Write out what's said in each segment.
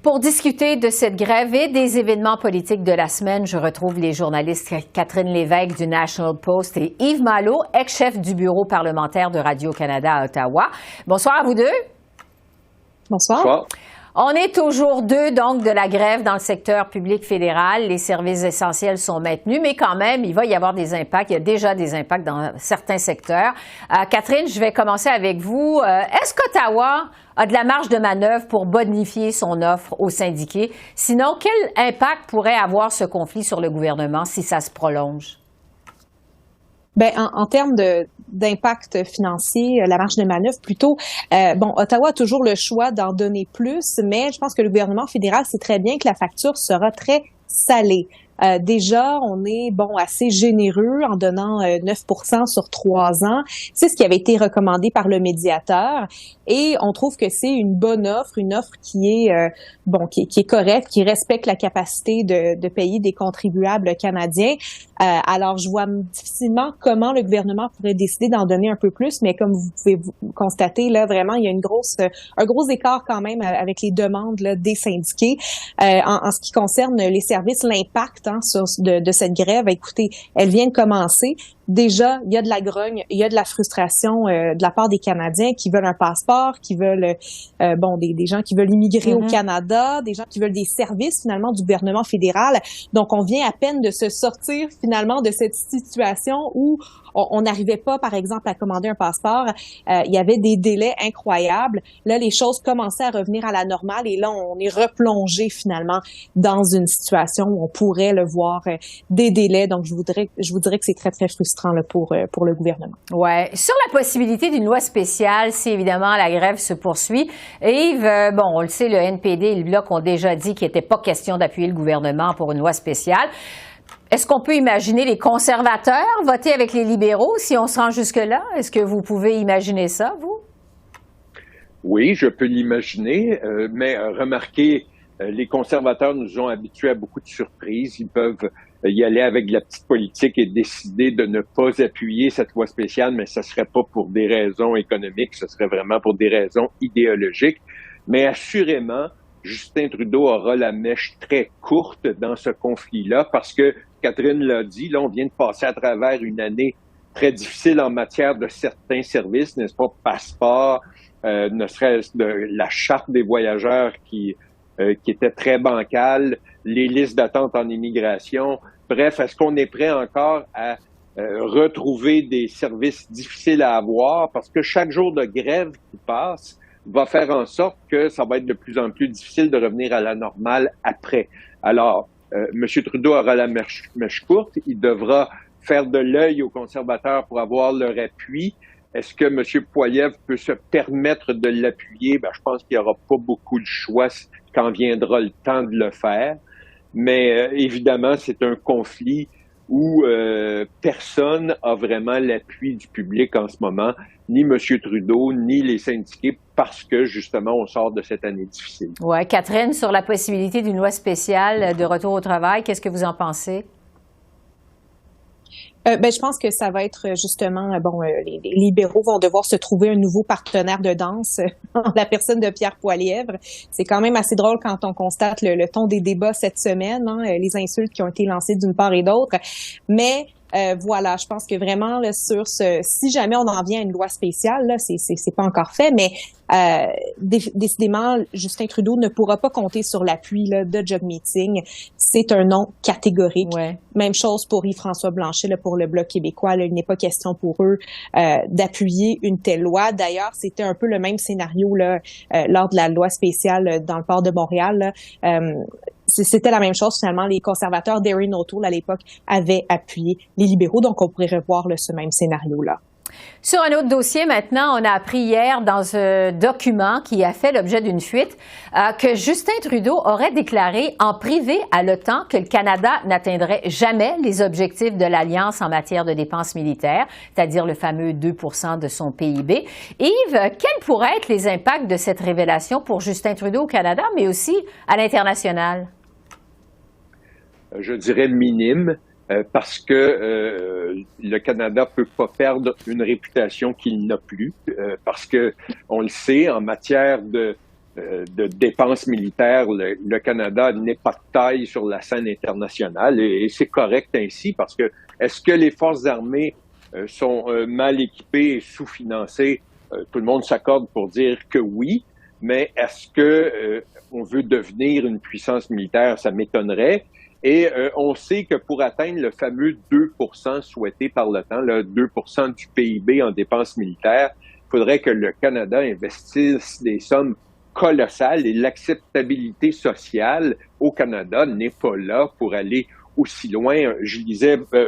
Pour discuter de cette grève et des événements politiques de la semaine, je retrouve les journalistes Catherine Lévesque du National Post et Yves Malo, ex-chef du bureau parlementaire de Radio-Canada à Ottawa. Bonsoir à vous deux. Bonsoir. Bonsoir. On est au jour 2 donc de la grève dans le secteur public fédéral. Les services essentiels sont maintenus, mais quand même, il va y avoir des impacts. Il y a déjà des impacts dans certains secteurs. Catherine, je vais commencer avec vous. Est-ce qu'Ottawa a de la marge de manœuvre pour bonifier son offre aux syndiqués? Sinon, quel impact pourrait avoir ce conflit sur le gouvernement si ça se prolonge? Ben, en termes d'impact financier, la marge de manœuvre plutôt, Ottawa a toujours le choix d'en donner plus, mais je pense que le gouvernement fédéral sait très bien que la facture sera très salée. Déjà, on est assez généreux en donnant 9% sur 3 ans. C'est ce qui avait été recommandé par le médiateur, et on trouve que c'est une bonne offre, une offre qui est correcte, qui respecte la capacité de payer des contribuables canadiens. Alors, je vois difficilement comment le gouvernement pourrait décider d'en donner un peu plus, mais comme vous pouvez constater, là, vraiment, il y a un gros écart quand même avec les demandes là, des syndiqués. En ce qui concerne les services, l'impact de cette grève, écoutez, elle vient de commencer. Déjà, il y a de la grogne, il y a de la frustration de la part des Canadiens qui veulent un passeport, qui veulent des gens qui veulent immigrer au Canada, des gens qui veulent des services finalement du gouvernement fédéral. Donc, on vient à peine de se sortir finalement de cette situation où on n'arrivait pas, par exemple, à commander un passeport. Il y avait des délais incroyables. Là, les choses commençaient à revenir à la normale, et là, on est replongé finalement dans une situation où on pourrait le voir des délais. Donc, je vous dirais que c'est très, très frustrant là, pour le gouvernement. Ouais. Sur la possibilité d'une loi spéciale, si évidemment la grève se poursuit, Yves, on le sait, le NPD et le Bloc ont déjà dit qu'il n'était pas question d'appuyer le gouvernement pour une loi spéciale. Est-ce qu'on peut imaginer les conservateurs voter avec les libéraux si on se rend jusque-là? Est-ce que vous pouvez imaginer ça, vous? Oui, je peux l'imaginer, mais remarquez, les conservateurs nous ont habitués à beaucoup de surprises. Ils peuvent y aller avec de la petite politique et décider de ne pas appuyer cette loi spéciale, mais ce serait pas pour des raisons économiques, ce serait vraiment pour des raisons idéologiques. Mais assurément, Justin Trudeau aura la mèche très courte dans ce conflit-là, parce que, Catherine l'a dit, là, on vient de passer à travers une année très difficile en matière de certains services, n'est-ce pas, passeport, ne serait-ce de la charte des voyageurs qui était très bancale, les listes d'attente en immigration. Bref, est-ce qu'on est prêt encore à retrouver des services difficiles à avoir? Parce que chaque jour de grève qui passe va faire en sorte que ça va être de plus en plus difficile de revenir à la normale après. Alors, M. Trudeau aura la mèche courte. Il devra faire de l'œil aux conservateurs pour avoir leur appui. Est-ce que M. Poilievre peut se permettre de l'appuyer? Je pense qu'il n'y aura pas beaucoup de choix quand viendra le temps de le faire. Mais évidemment, c'est un conflit où personne n'a vraiment l'appui du public en ce moment, ni M. Trudeau, ni les syndiqués, parce que, justement, on sort de cette année difficile. Oui, Catherine, sur la possibilité d'une loi spéciale de retour au travail, qu'est-ce que vous en pensez? Je pense que ça va être justement, les libéraux vont devoir se trouver un nouveau partenaire de danse en la personne de Pierre Poilievre. C'est quand même assez drôle quand on constate le ton des débats cette semaine, les insultes qui ont été lancées d'une part et d'autre. Mais voilà, je pense que vraiment là, si jamais on en vient à une loi spéciale, là, c'est pas encore fait, mais décidément, Justin Trudeau ne pourra pas compter sur l'appui là, de Job Meeting. C'est un non catégorique. Ouais. Même chose pour Yves-François Blanchet, là, pour le Bloc québécois. Là, il n'est pas question pour eux d'appuyer une telle loi. D'ailleurs, c'était un peu le même scénario là, lors de la loi spéciale dans le port de Montréal. Là. C'était la même chose, finalement. Les conservateurs d'Erin O'Toole, à l'époque, avaient appuyé les libéraux. Donc, on pourrait revoir là, ce même scénario-là. Sur un autre dossier, maintenant, on a appris hier dans un document qui a fait l'objet d'une fuite que Justin Trudeau aurait déclaré en privé à l'OTAN que le Canada n'atteindrait jamais les objectifs de l'Alliance en matière de dépenses militaires, c'est-à-dire le fameux 2% de son PIB. Yves, quels pourraient être les impacts de cette révélation pour Justin Trudeau au Canada, mais aussi à l'international? Je dirais minime. Parce que le Canada peut pas perdre une réputation qu'il n'a plus, parce que on le sait, en matière de de dépenses militaires, le Canada n'est pas de taille sur la scène internationale et c'est correct ainsi parce que est-ce que les forces armées sont mal équipées et sous-financées? Tout le monde s'accorde pour dire que oui, mais est-ce que on veut devenir une puissance militaire? Ça m'étonnerait. Et on sait que pour atteindre le fameux 2% souhaité par l'OTAN, le 2% du PIB en dépenses militaires, il faudrait que le Canada investisse des sommes colossales et l'acceptabilité sociale au Canada n'est pas là pour aller aussi loin. Je disais pas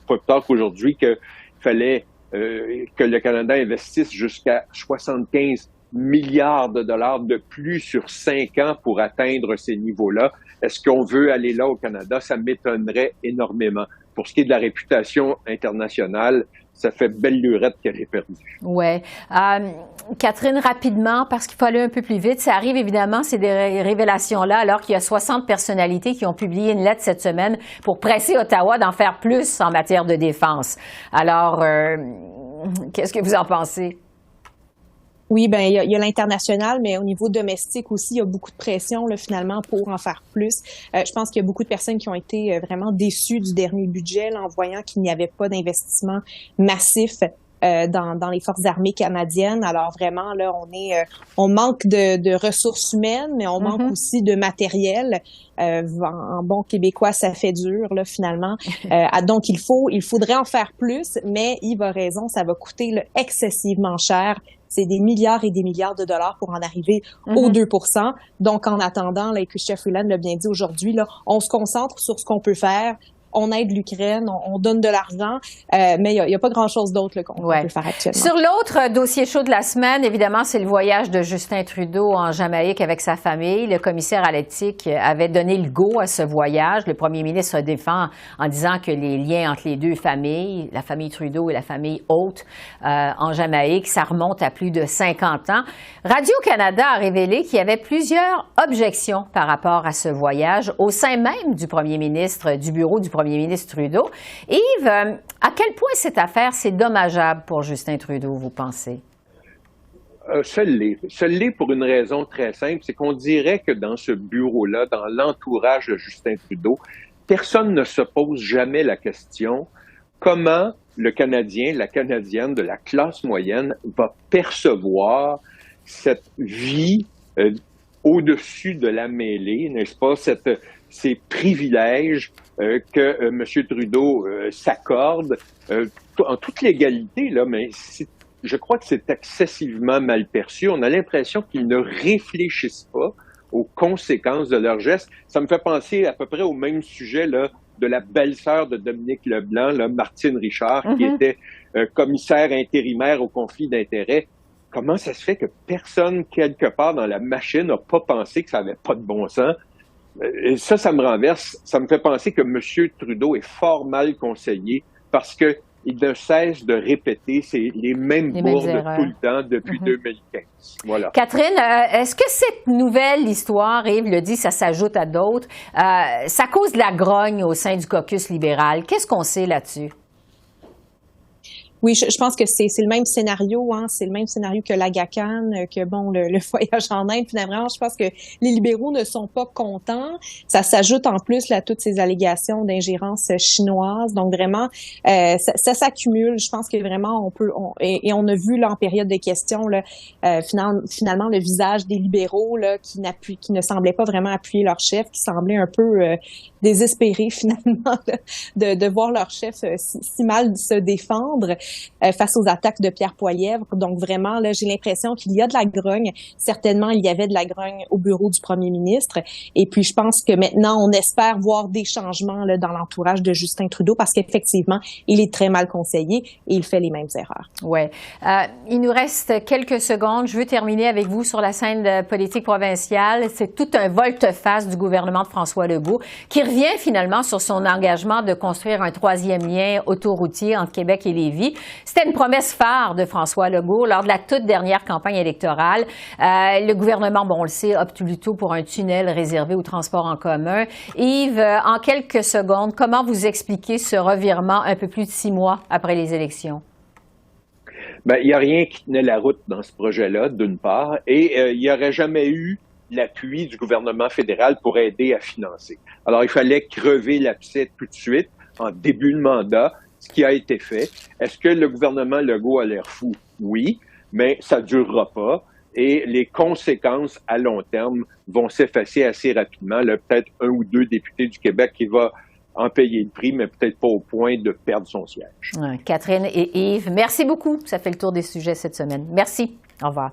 plus tard qu'aujourd'hui qu'il fallait que le Canada investisse jusqu'à 75 milliards de dollars de plus sur 5 ans pour atteindre ces niveaux-là. Est-ce qu'on veut aller là au Canada? Ça m'étonnerait énormément. Pour ce qui est de la réputation internationale, ça fait belle lurette qu'elle est perdue. Oui. Catherine, rapidement, parce qu'il faut aller un peu plus vite, ça arrive évidemment, ces révélations-là, alors qu'il y a 60 personnalités qui ont publié une lettre cette semaine pour presser Ottawa d'en faire plus en matière de défense. Alors, qu'est-ce que vous en pensez? Oui, ben il y a l'international, mais au niveau domestique aussi, il y a beaucoup de pression là, finalement pour en faire plus. Je pense qu'il y a beaucoup de personnes qui ont été vraiment déçues du dernier budget là, en voyant qu'il n'y avait pas d'investissement massif dans les forces armées canadiennes. Alors vraiment là, on manque de ressources humaines, mais on manque aussi de matériel. En bon québécois, ça fait dur là finalement. Donc il faudrait en faire plus, mais Yves a raison, ça va coûter là, excessivement cher. C'est des milliards et des milliards de dollars pour en arriver aux 2%. Donc, en attendant, là, et que Chrystia Freeland l'a bien dit aujourd'hui, là, on se concentre sur ce qu'on peut faire. On aide l'Ukraine, on donne de l'argent, mais il y a pas grand-chose d'autre qu'on peut faire actuellement. Sur l'autre dossier chaud de la semaine, évidemment, c'est le voyage de Justin Trudeau en Jamaïque avec sa famille. Le commissaire à l'éthique avait donné le go à ce voyage. Le premier ministre se défend en disant que les liens entre les deux familles, la famille Trudeau et la famille Haute en Jamaïque, ça remonte à plus de 50 ans. Radio-Canada a révélé qu'il y avait plusieurs objections par rapport à ce voyage au sein même du premier ministre, du bureau du premier ministre Trudeau. Yves, à quel point cette affaire, c'est dommageable pour Justin Trudeau, vous pensez? Ça l'est pour une raison très simple, c'est qu'on dirait que dans ce bureau-là, dans l'entourage de Justin Trudeau, personne ne se pose jamais la question comment le Canadien, la Canadienne de la classe moyenne va percevoir cette vie au-dessus de la mêlée, n'est-ce pas, ces privilèges que M. Trudeau s'accorde en toute légalité, là, mais je crois que c'est excessivement mal perçu. On a l'impression qu'ils ne réfléchissent pas aux conséquences de leurs gestes. Ça me fait penser à peu près au même sujet là, de la belle-sœur de Dominique Leblanc, là, Martine Richard, qui était commissaire intérimaire au conflit d'intérêts. Comment ça se fait que personne, quelque part dans la machine, n'a pas pensé que ça n'avait pas de bon sens? Et ça me renverse. Ça me fait penser que M. Trudeau est fort mal conseillé parce que il ne cesse de répéter les mêmes bourdes tout le temps depuis 2015. Voilà. Catherine, est-ce que cette nouvelle histoire, Yves le dit, ça s'ajoute à d'autres, ça cause de la grogne au sein du caucus libéral? Qu'est-ce qu'on sait là-dessus? Oui, je pense que c'est le même scénario, hein. C'est le même scénario que l'Agacan, que bon, le voyage en Inde. Finalement, je pense que les libéraux ne sont pas contents. Ça s'ajoute en plus là, à toutes ces allégations d'ingérence chinoise. Donc vraiment, ça s'accumule. Je pense que vraiment et on a vu là en période de questions là, finalement le visage des libéraux là qui ne semblaient pas vraiment appuyer leur chef, qui semblaient un peu désespérés finalement là, de voir leur chef si mal se défendre face aux attaques de Pierre Poilievre. Donc vraiment, là, j'ai l'impression qu'il y a de la grogne. Certainement, il y avait de la grogne au bureau du premier ministre. Et puis, je pense que maintenant, on espère voir des changements là, dans l'entourage de Justin Trudeau parce qu'effectivement, il est très mal conseillé et il fait les mêmes erreurs. Oui. Il nous reste quelques secondes. Je veux terminer avec vous sur la scène politique provinciale. C'est tout un volte-face du gouvernement de François Legault qui revient finalement sur son engagement de construire un troisième lien autoroutier entre Québec et Lévis. C'était une promesse phare de François Legault lors de la toute dernière campagne électorale. Le gouvernement, bon, on le sait, opte plutôt pour un tunnel réservé au transport en commun. Yves, en quelques secondes, comment vous expliquez ce revirement un peu plus de 6 mois après les élections? Ben, il n'y a rien qui tenait la route dans ce projet-là, d'une part, et il n'y aurait jamais eu l'appui du gouvernement fédéral pour aider à financer. Alors, il fallait crever l'abcès tout de suite, en début de mandat, ce qui a été fait. Est-ce que le gouvernement Legault a l'air fou? Oui, mais ça ne durera pas. Et les conséquences à long terme vont s'effacer assez rapidement. Là, peut-être 1 ou 2 députés du Québec qui va en payer le prix, mais peut-être pas au point de perdre son siège. Catherine et Yves, merci beaucoup. Ça fait le tour des sujets cette semaine. Merci. Au revoir.